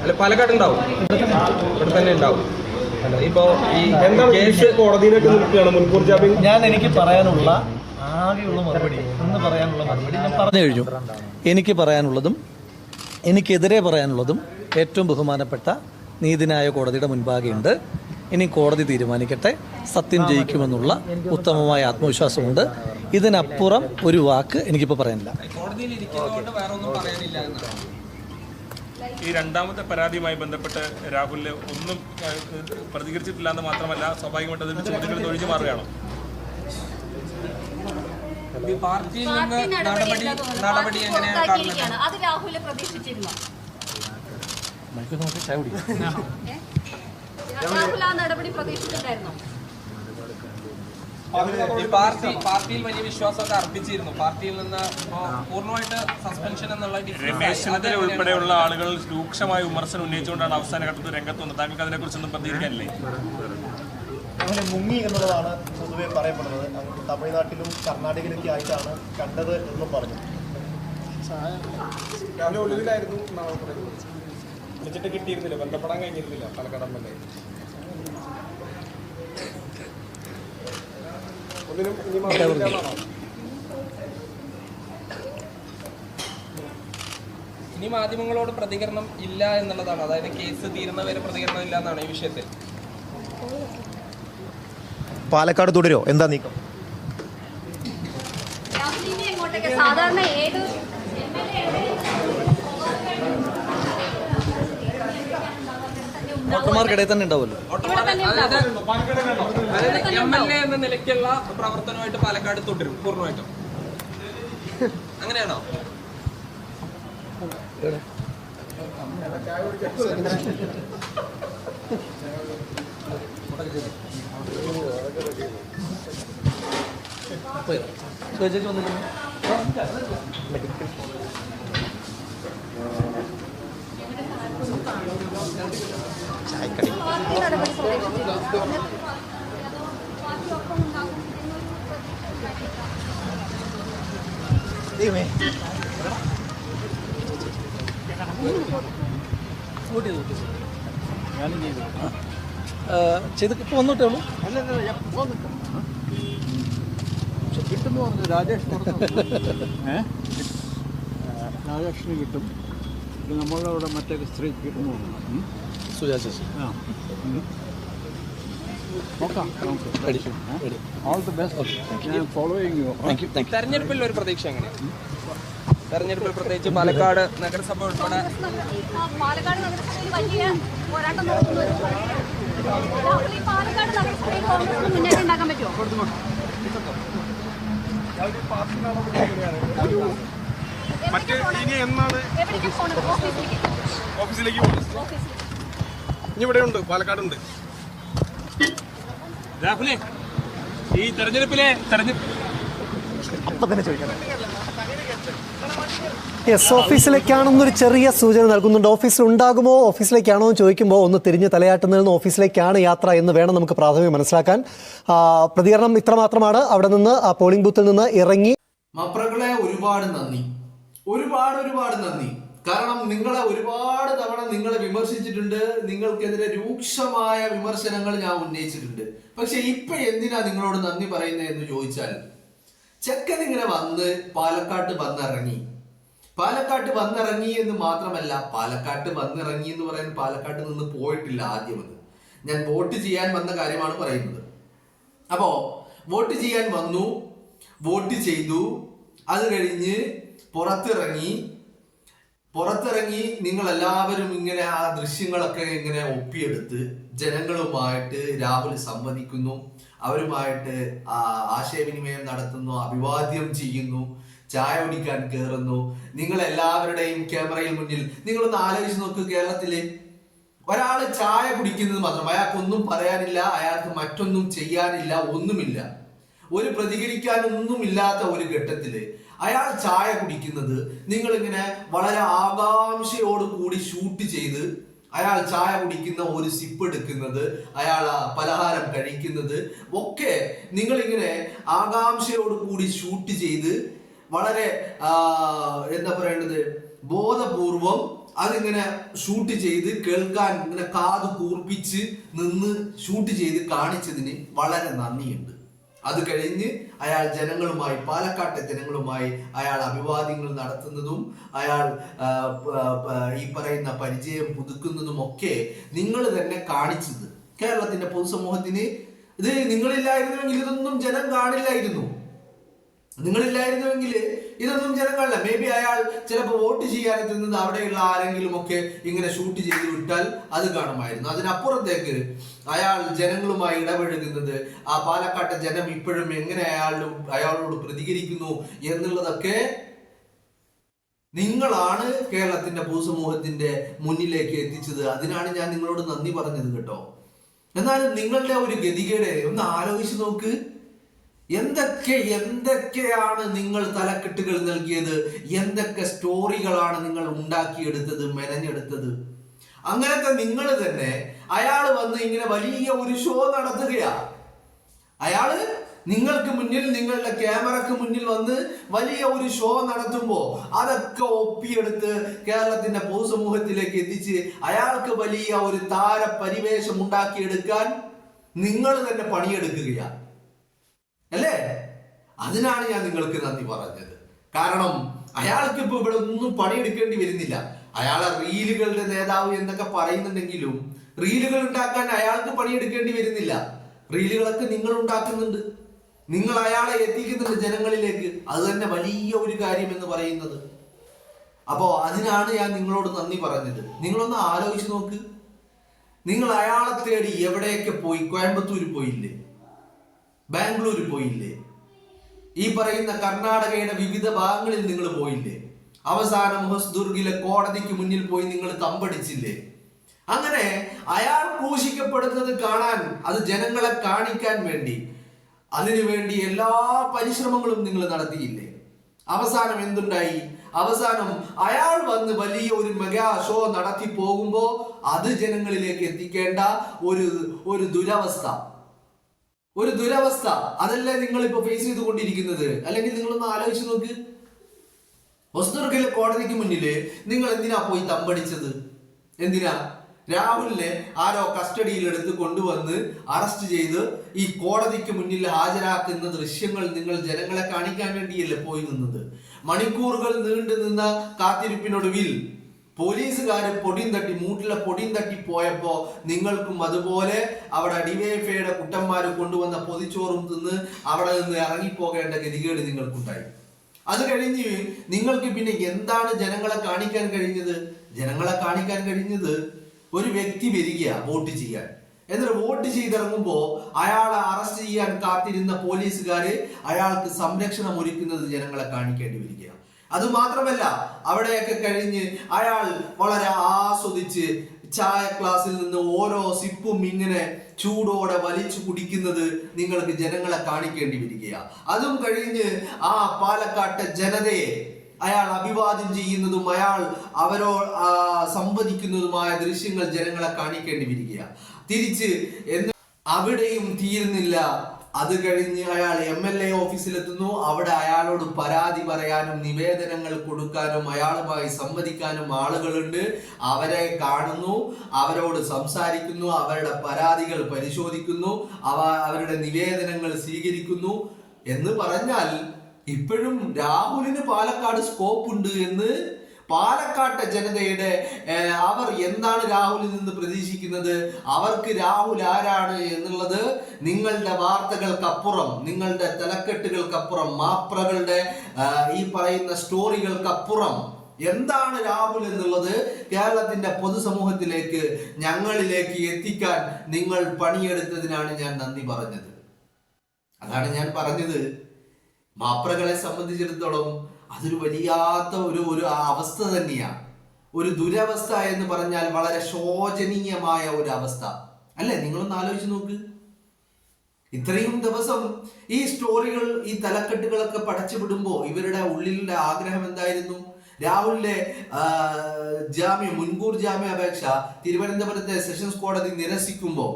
അല്ല പാലക്കാട് ഉണ്ടാവും, ഇവിടെ തന്നെ ഉണ്ടാവും. ഇപ്പോ ഈ കേസ് കോടതിയിലേക്ക് നിൽക്കുകയാണ് മുൻകൂർ ജാമ്യം. എനിക്ക് പറയാനുള്ള ആകെയുള്ള മറുപടി ഞാൻ പറഞ്ഞു കഴിഞ്ഞു. എനിക്ക് പറയാനുള്ളതും എനിക്കെതിരെ പറയാനുള്ളതും ഏറ്റവും ബഹുമാനപ്പെട്ട നീതിന്യായ കോടതിയുടെ മുൻപാകെയുണ്ട്. ഇനി കോടതി തീരുമാനിക്കട്ടെ. സത്യം ജയിക്കുമെന്നുള്ള ഉത്തമമായ ആത്മവിശ്വാസമുണ്ട്. ഇതിനപ്പുറം ഒരു വാക്ക് എനിക്കിപ്പോൾ പറയാനില്ല. ഈ രണ്ടാമത്തെ പരാതിയുമായി ബന്ധപ്പെട്ട് രാഹുലിന് ഒന്നും പ്രതികരിച്ചിട്ടില്ല എന്ന് മാത്രമല്ല, സ്വാഭാവികമായിട്ട് അതിന്റെ ചോദ്യങ്ങൾ ഒഴിഞ്ഞു മാറുകയാണോ? പാർട്ടിയിൽ നിന്ന് നടപടി എങ്ങനെയാണ്? അത് രാഹുൽ പ്രതീക്ഷിച്ചിരുന്നു. രാഹുൽ ആ നടപടി പ്രതീക്ഷിച്ചിട്ടുണ്ടായിരുന്നു. പാർട്ടിയിൽ വലിയ വിശ്വാസമൊക്കെ അർപ്പിച്ചിരുന്നു. പാർട്ടിയിൽ നിന്ന് പൂർണ്ണമായിട്ട് സസ്പെൻഷൻ എന്നുള്ള രമേശ് ചെന്നിത്തല ഉൾപ്പെടെയുള്ള ആളുകൾ രൂക്ഷമായ വിമർശനം ഉന്നയിച്ചുകൊണ്ടാണ് അവസാന ഘട്ടത്തിൽ രംഗത്ത് വന്നത്. താങ്കൾക്ക് അതിനെക്കുറിച്ചൊന്നും പ്രതികരിക്കാനില്ലേ? അങ്ങനെ മുങ്ങി എന്നുള്ളതാണ് പൊതുവെ പറയപ്പെടുന്നത്. അങ്ങോട്ട് തമിഴ്നാട്ടിലും കർണാടകയിലൊക്കെ ആയിട്ടാണ് കണ്ടത് എന്നും പറഞ്ഞു. ഒളിവിലായിരുന്നു വിളിച്ചിട്ട് കിട്ടിയിരുന്നില്ല, ബന്ധപ്പെടാൻ കഴിഞ്ഞിരുന്നില്ല പാലക്കാട് എംഎൽഎ. ഇനി മാധ്യമങ്ങളോട് പ്രതികരണം ഇല്ല എന്നുള്ളതാണ്. അതായത് കേസ് തീരുന്നവരെ പ്രതികരണം ഇല്ല എന്നാണ് ഈ വിഷയത്തിൽ. പാലക്കാട് തുടരോ? എന്താ നീക്കം? സാധാരണ വോട്ടർമാർക്കിടയിൽ തന്നെ ഉണ്ടാവുമല്ലോ. MLA എന്ന നിലയ്ക്കുള്ള പ്രവർത്തനമായിട്ട് പാലക്കാട് തുടരും പൂർണ്ണമായിട്ടും. അങ്ങനെയാണോ? ചെയ്ത് ഇപ്പൊ വന്നോട്ടേ ഉള്ളൂ. കിട്ടുമെന്ന് പറഞ്ഞു രാജേഷിന് കിട്ടും. നമ്മളുടെ അവിടെ മറ്റേ സ്ത്രീ കിട്ടുന്നു സുജാ ചേച്ചി. All the best. Following you. തെരഞ്ഞെടുപ്പിൽ ഒരു പ്രതീക്ഷ എങ്ങനെയാണ്? തെരഞ്ഞെടുപ്പിൽ പ്രത്യേകിച്ച് പാലക്കാട് നഗരസഭ ഉൾപ്പെടെ പാലക്കാട് നഗരസഭയിൽ വലിയ പോരാട്ടം നടത്തുന്നു. പാലക്കാട് നഗരസഭയിൽ കോൺഗ്രസിന് മുന്നേറ്റം ഉണ്ടാക്കാൻ പറ്റുമോ? ഓഫീസിലേക്ക് ഇവിടെ ഉണ്ട്, പാലക്കാടുണ്ട്. രാഹുലേ, ഈ തെരഞ്ഞെടുപ്പിലെ അപ്പം തന്നെ ചോദിക്കണം. യെസ്, ഓഫീസിലേക്കാണെന്നൊരു ചെറിയ സൂചന നൽകുന്നുണ്ട്. ഓഫീസിൽ ഉണ്ടാകുമോ, ഓഫീസിലേക്കാണോ എന്ന് ചോദിക്കുമ്പോൾ ഒന്ന് തിരിഞ്ഞ് തലയാട്ടുന്നതിൽ നിന്ന് ഓഫീസിലേക്കാണ് യാത്ര എന്ന് വേണം നമുക്ക് പ്രാഥമികം മനസ്സിലാക്കാൻ. പ്രതികരണം ഇത്രമാത്രമാണ്. അവിടെ നിന്ന് പോളിംഗ് ബൂത്തിൽ നിന്ന് ഇറങ്ങി. മപ്രകളെ ഒരുപാട് നന്ദി, ഒരുപാട് നന്ദി. കാരണം നിങ്ങളെ ഒരുപാട് തവണ നിങ്ങളെ വിമർശിച്ചിട്ടുണ്ട്. നിങ്ങൾക്കെതിരെ രൂക്ഷമായ വിമർശനങ്ങൾ ഞാൻ ഉന്നയിച്ചിട്ടുണ്ട്. പക്ഷെ ഇപ്പൊ എന്തിനാ നിങ്ങളോട് നന്ദി പറയുന്നത് എന്ന് ചോദിച്ചാൽ, ചെക്കൻ ഇങ്ങനെ വന്ന് പാലക്കാട്ട് വന്നിറങ്ങി എന്ന് മാത്രമല്ല, പാലക്കാട്ട് വന്നിറങ്ങി എന്ന് പറയുന്നത് പാലക്കാട്ട് നിന്ന് പോയിട്ടില്ല. ആദ്യം ഞാൻ വോട്ട് ചെയ്യാൻ വന്ന കാര്യമാണ് പറയുന്നത്. അപ്പോ വോട്ട് ചെയ്യാൻ വന്നു, വോട്ട് ചെയ്തു, അത് കഴിഞ്ഞ് പുറത്തിറങ്ങി നിങ്ങൾ എല്ലാവരും ഇങ്ങനെ ആ ദൃശ്യങ്ങളൊക്കെ ഇങ്ങനെ ഒപ്പിയെടുത്ത് ജനങ്ങളുമായിട്ട് രാഹുൽ സംവദിക്കുന്നു, അവരുമായിട്ട് ആശയവിനിമയം നടത്തുന്നു, അഭിവാദ്യം ചെയ്യുന്നു, ചായ കുടിക്കാൻ കയറുന്നു. നിങ്ങൾ എല്ലാവരുടെയും ക്യാമറയിൽ മുന്നിൽ നിങ്ങളൊന്ന് ആലോചിച്ച് നോക്ക്. കേരളത്തിലെ ഒരാള് ചായ കുടിക്കുന്നത് മാത്രം, അയാൾക്കൊന്നും പറയാനില്ല, അയാൾക്ക് മറ്റൊന്നും ചെയ്യാനില്ല, ഒന്നുമില്ല, ഒരു പ്രതികരിക്കാനൊന്നുമില്ലാത്ത ഒരു ഘട്ടത്തില് അയാൾ ചായ കുടിക്കുന്നത് നിങ്ങളിങ്ങനെ വളരെ ആകാംക്ഷയോട് കൂടി ഷൂട്ട് ചെയ്ത്, അയാൾ ചായ കുടിക്കുന്ന ഒരു സിപ്പ് എടുക്കുന്നത്, അയാൾ പലഹാരം കഴിക്കുന്നത് ഒക്കെ നിങ്ങളിങ്ങനെ ആകാംക്ഷയോട് കൂടി ഷൂട്ട് ചെയ്ത് വളരെ എന്താ പറയേണ്ടത്, ബോധപൂർവം അതിങ്ങനെ ഷൂട്ട് ചെയ്ത് കേൾക്കാൻ ഇങ്ങനെ കാത് കൂർപ്പിച്ച് നിന്ന് ഷൂട്ട് ചെയ്ത് കാണിച്ചതിന് വളരെ നന്ദിയുണ്ട്. അത് കഴിഞ്ഞ് അയാൾ ജനങ്ങളുമായി, പാലക്കാട്ടെ ജനങ്ങളുമായി അയാൾ അഭിവാദ്യങ്ങൾ നടത്തുന്നതും അയാൾ ഈ പറയുന്ന പരിചയം പുതുക്കുന്നതും ഒക്കെ നിങ്ങൾ തന്നെ കാണിച്ചത് കേരളത്തിന്റെ പൊതുസമൂഹത്തിന്. ഇത് നിങ്ങളില്ലായിരുന്നുവെങ്കിൽ ഇതൊന്നും ജനം കാണില്ലായിരുന്നു. നിങ്ങളില്ലായിരുന്നുവെങ്കിൽ ഇതൊന്നും ജനം കാണില്ല. മേ ബി അയാൾ ചിലപ്പോൾ വോട്ട് ചെയ്യാനെത്തുന്നത് അവിടെയുള്ള ആരെങ്കിലും ഒക്കെ ഇങ്ങനെ ഷൂട്ട് ചെയ്ത് വിട്ടാൽ അത് കാണുമായിരുന്നു. അതിനപ്പുറത്തേക്ക് അയാൾ ജനങ്ങളുമായി ഇടപഴകുന്നത്, ആ പാലക്കാട്ടെ ജനം ഇപ്പോഴും എങ്ങനെ അയാളോട് പ്രതികരിക്കുന്നു എന്നുള്ളതൊക്കെ നിങ്ങളാണ് കേരളത്തിന്റെ പൊതുസമൂഹത്തിന്റെ മുന്നിലേക്ക് എത്തിച്ചത്. അതിനാണ് ഞാൻ നിങ്ങളോട് നന്ദി പറഞ്ഞത് കേട്ടോ. എന്നാലും നിങ്ങളുടെ ഒരു ഗതികേട് ഒന്ന് ആലോചിച്ച് നോക്ക്. എന്തൊക്കെയാണ് നിങ്ങൾ തലക്കെട്ടുകൾ നൽകിയത്, എന്തൊക്കെ സ്റ്റോറികളാണ് നിങ്ങൾ ഉണ്ടാക്കിയെടുത്തത്, മെനഞ്ഞെടുത്തത്. അങ്ങനത്തെ നിങ്ങൾ തന്നെ അയാൾ വന്ന് ഇങ്ങനെ വലിയ ഒരു ഷോ നടത്തുകയാ. അയാള് നിങ്ങൾക്ക് മുന്നിൽ, നിങ്ങളുടെ ക്യാമറക്ക് മുന്നിൽ വന്ന് വലിയ ഒരു ഷോ നടത്തുമ്പോ അതൊക്കെ ഒപ്പിയെടുത്ത് കേരളത്തിന്റെ പൊതുസമൂഹത്തിലേക്ക് എത്തിച്ച് അയാൾക്ക് വലിയ ഒരു താര പരിവേഷം ഉണ്ടാക്കിയെടുക്കാൻ നിങ്ങൾ തന്നെ പണിയെടുക്കുകയാണ് അല്ലേ? അതിനാണ് ഞാൻ നിങ്ങൾക്ക് നന്ദി പറഞ്ഞത്. കാരണം അയാൾക്ക് ഇപ്പൊ ഇവിടെ ഒന്നും പണിയെടുക്കേണ്ടി വരുന്നില്ല. അയാളെ റീലുകളുടെ നേതാവ് എന്നൊക്കെ പറയുന്നുണ്ടെങ്കിലും റീലുകൾ ഉണ്ടാക്കാൻ അയാൾക്ക് പണിയെടുക്കേണ്ടി വരുന്നില്ല. റീലുകളൊക്കെ നിങ്ങൾ ഉണ്ടാക്കുന്നുണ്ട്, നിങ്ങൾ അയാളെ എത്തിക്കുന്നുണ്ട് ജനങ്ങളിലേക്ക്. അത് തന്നെ വലിയ ഒരു കാര്യം എന്ന് പറയുന്നത്. അപ്പോ അതിനാണ് ഞാൻ നിങ്ങളോട് നന്ദി പറഞ്ഞത്. നിങ്ങളൊന്ന് ആലോചിച്ച് നോക്ക്. നിങ്ങൾ അയാളെ തേടി എവിടെയൊക്കെ പോയി? കോയമ്പത്തൂർ പോയില്ലേ? ബാംഗ്ലൂർ പോയില്ലേ? ഈ പറയുന്ന കർണാടകയുടെ വിവിധ ഭാഗങ്ങളിൽ നിങ്ങൾ പോയില്ലേ? അവസാനം ഹൊസ്ദുർഗിലെ കോടതിക്ക് മുന്നിൽ പോയി നിങ്ങൾ തമ്പടിച്ചില്ലേ? അങ്ങനെ അയാൾ ക്രൂശിക്കപ്പെടുന്നത് കാണാൻ, അത് ജനങ്ങളെ കാണിക്കാൻ വേണ്ടി, അതിനുവേണ്ടി എല്ലാ പരിശ്രമങ്ങളും നിങ്ങൾ നടത്തിയില്ലേ? അവസാനം എന്തുണ്ടായി? അവസാനം അയാൾ വന്ന് വലിയ ഒരു മെഗാ ഷോ നടത്തി പോകുമ്പോ അത് ജനങ്ങളിലേക്ക് എത്തിക്കേണ്ട ഒരു ദുരവസ്ഥ, അതല്ലേ നിങ്ങൾ ഇപ്പൊ ഫേസ് ചെയ്തുകൊണ്ടിരിക്കുന്നത്? അല്ലെങ്കിൽ നിങ്ങളൊന്ന് ആലോചിച്ച് നോക്ക്. ഹൊസ്ദുർഗിലെ കോടതിക്ക് മുന്നില് നിങ്ങൾ എന്തിനാ പോയി തമ്പടിച്ചത്? എന്തിനാ? രാഹുലിനെ ആരോ കസ്റ്റഡിയിൽ എടുത്ത് കൊണ്ടുവന്ന് അറസ്റ്റ് ചെയ്ത് ഈ കോടതിക്ക് മുന്നിൽ ഹാജരാക്കുന്ന ദൃശ്യങ്ങൾ നിങ്ങൾ ജനങ്ങളെ കാണിക്കാൻ വേണ്ടിയല്ലേ പോയി നിന്നത്? മണിക്കൂറുകൾ നീണ്ടു നിന്ന കാത്തിരിപ്പിനൊടുവിൽ പോലീസുകാര് മൂട്ടിലെ പൊടിയും തട്ടി പോയപ്പോ നിങ്ങൾക്കും അതുപോലെ അവിടെ ഡിവൈഎഫ്ഐയുടെ കുട്ടന്മാര് കൊണ്ടുവന്ന പൊതിച്ചോറും തിന്ന് അവിടെ നിന്ന് ഇറങ്ങിപ്പോകേണ്ട ഗതികേട് നിങ്ങൾക്കുണ്ടായി. അത് കഴിഞ്ഞ് നിങ്ങൾക്ക് പിന്നെ എന്താണ് ജനങ്ങളെ കാണിക്കാൻ കഴിഞ്ഞത്? ജനങ്ങളെ കാണിക്കാൻ കഴിഞ്ഞത് ഒരു വ്യക്തി വരിക വോട്ട് ചെയ്യാൻ, എന്നിട്ട് വോട്ട് ചെയ്തിറങ്ങുമ്പോ അയാളെ അറസ്റ്റ് ചെയ്യാൻ കാത്തിരുന്ന പോലീസുകാര് അയാൾക്ക് സംരക്ഷണം ഒരുക്കുന്നത് ജനങ്ങളെ കാണിക്കേണ്ടി വരിക. അത് മാത്രമല്ല, അവിടെയൊക്കെ കഴിഞ്ഞ് അയാൾ വളരെ ആസ്വദിച്ച് ചായ ക്ലാസ്സിൽ നിന്ന് ഓരോ സിപ്പും ഇങ്ങനെ ചൂടോടെ വലിച്ചു കുടിക്കുന്നത് നിങ്ങൾക്ക് ജനങ്ങളെ കാണിക്കേണ്ടി വരികയാണ്. അതും കഴിഞ്ഞ് ആ പാലക്കാട്ടെ ജനതയെ അയാൾ അഭിവാദ്യം ചെയ്യുന്നതും അയാൾ സംവദിക്കുന്നതുമായ ദൃശ്യങ്ങൾ ജനങ്ങളെ കാണിക്കേണ്ടി വരികയാണ്. തിരിച്ച് അവിടെയും തീരുന്നില്ല. അത് കഴിഞ്ഞ് അയാൾ MLA ഓഫീസിലെത്തുന്നു. അവിടെ അയാളോട് പരാതി പറയാനും നിവേദനങ്ങൾ കൊടുക്കാനും അയാളുമായി സംവദിക്കാനും ആളുകളുണ്ട്. അവരെ കാണുന്നു, അവരോട് സംസാരിക്കുന്നു, അവരുടെ പരാതികൾ പരിശോധിക്കുന്നു, അവരുടെ നിവേദനങ്ങൾ സ്വീകരിക്കുന്നു. എന്ന് പറഞ്ഞാൽ ഇപ്പോഴും രാഹുലിന് പാലക്കാട് സ്കോപ്പ് ഉണ്ട് എന്ന് പാലക്കാട്ടെ ജനതയുടെ അവർ എന്താണ് രാഹുലിൽ നിന്ന് പ്രതീക്ഷിക്കുന്നത്, അവർക്ക് രാഹുൽ ആരാണ് എന്നുള്ളത് നിങ്ങളുടെ വാർത്തകൾക്കപ്പുറം, നിങ്ങളുടെ തലക്കെട്ടുകൾക്കപ്പുറം, മാപ്രകളുടെ ഈ പറയുന്ന സ്റ്റോറികൾക്കപ്പുറം എന്താണ് രാഹുൽ എന്നുള്ളത് കേരളത്തിന്റെ പൊതുസമൂഹത്തിലേക്ക്, ഞങ്ങളിലേക്ക് എത്തിക്കാൻ നിങ്ങൾ പണിയെടുത്തതിനാണ് ഞാൻ നന്ദി പറഞ്ഞത്. അതാണ് ഞാൻ പറഞ്ഞത്. മാപ്രകളെ സംബന്ധിച്ചിടത്തോളം അതൊരു വലിയാത്ത ഒരു അവസ്ഥ തന്നെയാണ്. ഒരു ദുരവസ്ഥ എന്ന് പറഞ്ഞാൽ വളരെ ശോചനീയമായ ഒരു അവസ്ഥ അല്ലേ? നിങ്ങളൊന്ന് ആലോചിച്ച് നോക്ക്. ഇത്രയും ദിവസം ഈ സ്റ്റോറികൾ, ഈ തലക്കെട്ടുകളൊക്കെ പടച്ചു വിടുമ്പോ ഇവരുടെ ഉള്ളിലെ ആഗ്രഹം എന്തായിരുന്നു? രാഹുലിന്റെ മുൻകൂർ ജാമ്യാപേക്ഷ തിരുവനന്തപുരത്തെ സെഷൻസ് കോടതി നിരസിക്കുമ്പോ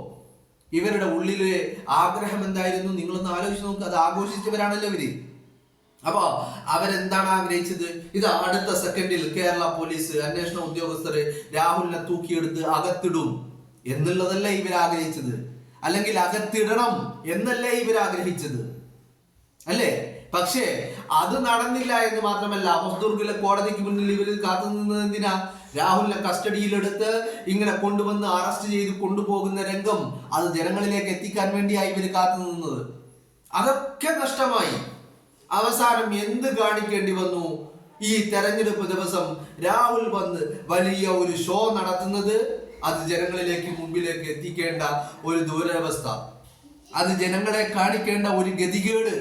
ഇവരുടെ ഉള്ളിലെ ആഗ്രഹം എന്തായിരുന്നു? നിങ്ങളൊന്ന് ആലോചിച്ച് നോക്ക്. അത് ആഘോഷിച്ചവരാണല്ലോ ഇവര്. അപ്പൊ അവരെന്താണ് ആഗ്രഹിച്ചത്? ഇത് അടുത്ത സെക്കൻഡിൽ കേരള പോലീസ് അന്വേഷണ ഉദ്യോഗസ്ഥര് രാഹുലിനെ തൂക്കിയെടുത്ത് അകത്തിടും എന്നുള്ളതല്ലേ ഇവർ ആഗ്രഹിച്ചത്? അല്ലെങ്കിൽ അകത്തിടണം എന്നല്ലേ ഇവർ ആഗ്രഹിച്ചത്? അല്ലേ? പക്ഷേ അത് നടന്നില്ല എന്ന് മാത്രമല്ല, ഹൊസ്ദുർഗിലെ കോടതിക്ക് മുന്നിൽ ഇവർ കാത്തുനിന്നത് എന്തിനാ? രാഹുലിനെ കസ്റ്റഡിയിലെടുത്ത് ഇങ്ങനെ കൊണ്ടുവന്ന് അറസ്റ്റ് ചെയ്ത് കൊണ്ടുപോകുന്ന രംഗം അത് ജനങ്ങളിലേക്ക് എത്തിക്കാൻ വേണ്ടിയായി ഇവർ കാത്തുനിന്നത്. അതൊക്കെ നഷ്ടമായി. അവസാനം എന്ത് കാണിക്കേണ്ടി വന്നു? ഈ തെരഞ്ഞെടുപ്പ് ദിവസം രാഹുൽ വന്ന് വലിയ ഒരു ഷോ നടത്തുന്നത്, അത് ജനങ്ങളിലേക്ക് മുമ്പിലേക്ക് എത്തിക്കേണ്ട ഒരു ദുരവസ്ഥ, അത് ജനങ്ങളെ കാണിക്കേണ്ട ഒരു ഗതികേട്,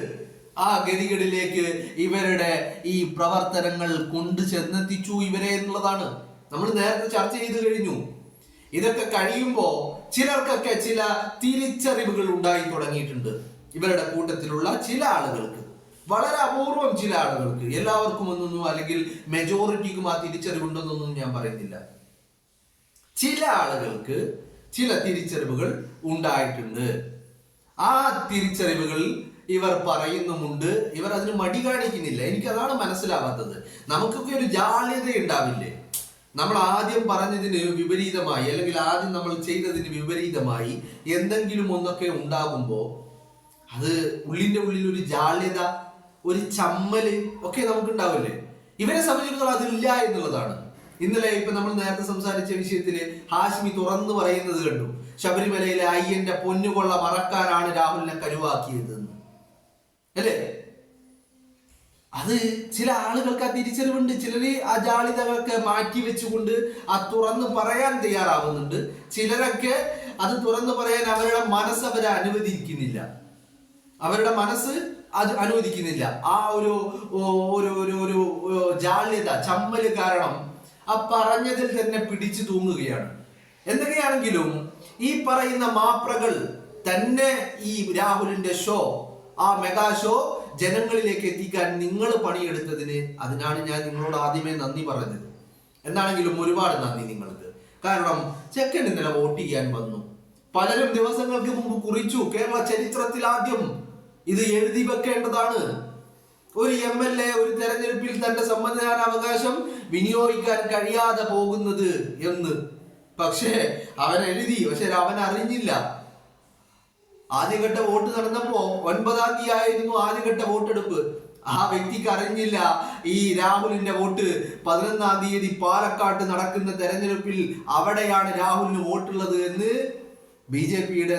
ആ ഗതികേടിലേക്ക് ഇവരുടെ ഈ പ്രവർത്തനങ്ങൾ കൊണ്ടു ചെന്നെത്തിച്ചു ഇവരെ എന്നുള്ളതാണ് നമ്മൾ നേരത്തെ ചർച്ച ചെയ്ത് കഴിഞ്ഞു. ഇതൊക്കെ കഴിയുമ്പോ ചിലർക്കൊക്കെ ചില തിരിച്ചറിവുകൾ ഉണ്ടായി തുടങ്ങിയിട്ടുണ്ട്. ഇവരുടെ കൂട്ടത്തിലുള്ള ചില ആളുകൾക്ക്, വളരെ അപൂർവം ചില ആളുകൾക്ക്, എല്ലാവർക്കും ഒന്നൊന്നും അല്ലെങ്കിൽ മെജോറിറ്റിക്കും ആ തിരിച്ചറിവുണ്ടെന്നൊന്നും ഞാൻ പറയുന്നില്ല. ചില ആളുകൾക്ക് ചില തിരിച്ചറിവുകൾ ഉണ്ടായിട്ടുണ്ട്. ആ തിരിച്ചറിവുകൾ ഇവർ പറയുന്നുമുണ്ട്. ഇവർ അതിന് മടി കാണിക്കുന്നില്ല. എനിക്കതാണ് മനസ്സിലാവാത്തത്. നമുക്കൊക്കെ ഒരു ജാള്യത ഉണ്ടാവില്ലേ? നമ്മൾ ആദ്യം പറഞ്ഞതിന് വിപരീതമായി, അല്ലെങ്കിൽ ആദ്യം നമ്മൾ ചെയ്തതിന് വിപരീതമായി എന്തെങ്കിലും ഒന്നൊക്കെ ഉണ്ടാകുമ്പോ അത് ഉള്ളിന്റെ ഉള്ളിൽ ഒരു ജാള്യത, ഒരു ചമ്മല് ഒക്കെ നമുക്കുണ്ടാവില്ലേ? ഇവരെ സംബന്ധിച്ചിടത്തോളം അതില്ല എന്നുള്ളതാണ്. ഇന്നലെ ഇപ്പൊ നമ്മൾ നേരത്തെ സംസാരിച്ച വിഷയത്തില് ഹാഷ്മി തുറന്നു പറയുന്നത് കണ്ടു. ശബരിമലയിലെ അയ്യന്റെ പൊന്നുകൊള്ള മറക്കാനാണ് രാഹുലിനെ കരുവാക്കിയതെന്ന്, അല്ലേ? അത് ചില ആളുകൾക്ക് ആ തിരിച്ചറിവുണ്ട്. ചിലര് ആ ജാളിതകളൊക്കെ മാറ്റി വെച്ചുകൊണ്ട് ആ തുറന്നു പറയാൻ തയ്യാറാവുന്നുണ്ട്. ചിലരൊക്കെ അത് തുറന്നു പറയാൻ അവരുടെ മനസ്സ് അവരെ അനുവദിക്കുന്നില്ല. അവരുടെ മനസ്സ് അത് അനുവദിക്കുന്നില്ല. ആ ഒരു ഒരു ജാള്യത, ചമ്മല് കാരണം ആ പറഞ്ഞതിൽ തന്നെ പിടിച്ചു തൂങ്ങുകയാണ്. എന്തൊക്കെയാണെങ്കിലും ഈ പറയുന്ന മാപ്രകൾ തന്നെ ഈ രാഹുലിന്റെ ഷോ, ആ മെഗാ ഷോ ജനങ്ങളിലേക്ക് എത്തിക്കാൻ നിങ്ങൾ പണിയെടുത്തതിന്, അതിനാണ് ഞാൻ നിങ്ങളോട് ആദ്യമേ നന്ദി പറഞ്ഞത്. എന്താണെങ്കിലും ഒരുപാട് നന്ദി നിങ്ങൾക്ക്. കാരണം ചെക്കൻ ഇന്നലെ വോട്ട് ചെയ്യാൻ വന്നു. പലരും ദിവസങ്ങൾക്ക് മുമ്പ് കുറിച്ചു, കേരള ചരിത്രത്തിൽ ആദ്യം ഇത് എഴുതി വെക്കേണ്ടതാണ്, ഒരു MLA ഒരു തെരഞ്ഞെടുപ്പിൽ തന്റെ സമ്മതിദാനാവകാശം വിനിയോഗിക്കാൻ കഴിയാതെ പോകുന്നത് എന്ന്. പക്ഷേ അവൻ എഴുതി, പക്ഷെ അവൻ അറിഞ്ഞില്ല. ആദ്യഘട്ട വോട്ട് നടന്നപ്പോ 9-ാം തീയതി ആയിരുന്നു ആദ്യഘട്ട വോട്ടെടുപ്പ്. ആ വ്യക്തിക്ക് അറിഞ്ഞില്ല ഈ രാഹുലിന്റെ വോട്ട് 11-ാം തീയതി പാലക്കാട്ട് നടക്കുന്ന തെരഞ്ഞെടുപ്പിൽ അവിടെയാണ് രാഹുലിന് വോട്ടുള്ളത് എന്ന് BJPയുടെ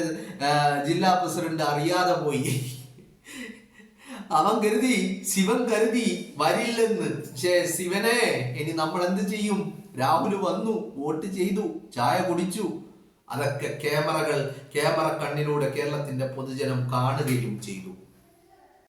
ജില്ലാ പ്രസിഡന്റ് അറിയാതെ പോയി. അവൻ കരുതി, ശിവൻ കരുതി വരില്ലെന്ന്. പക്ഷേ ശിവനെ ഇനി നമ്മൾ എന്ത് ചെയ്യും? രാഹുൽ വന്നു, വോട്ട് ചെയ്തു, ചായ കുടിച്ചു. അതൊക്കെ ക്യാമറ കണ്ണിലൂടെ കേരളത്തിന്റെ പൊതുജനം കാണുകയും ചെയ്തു.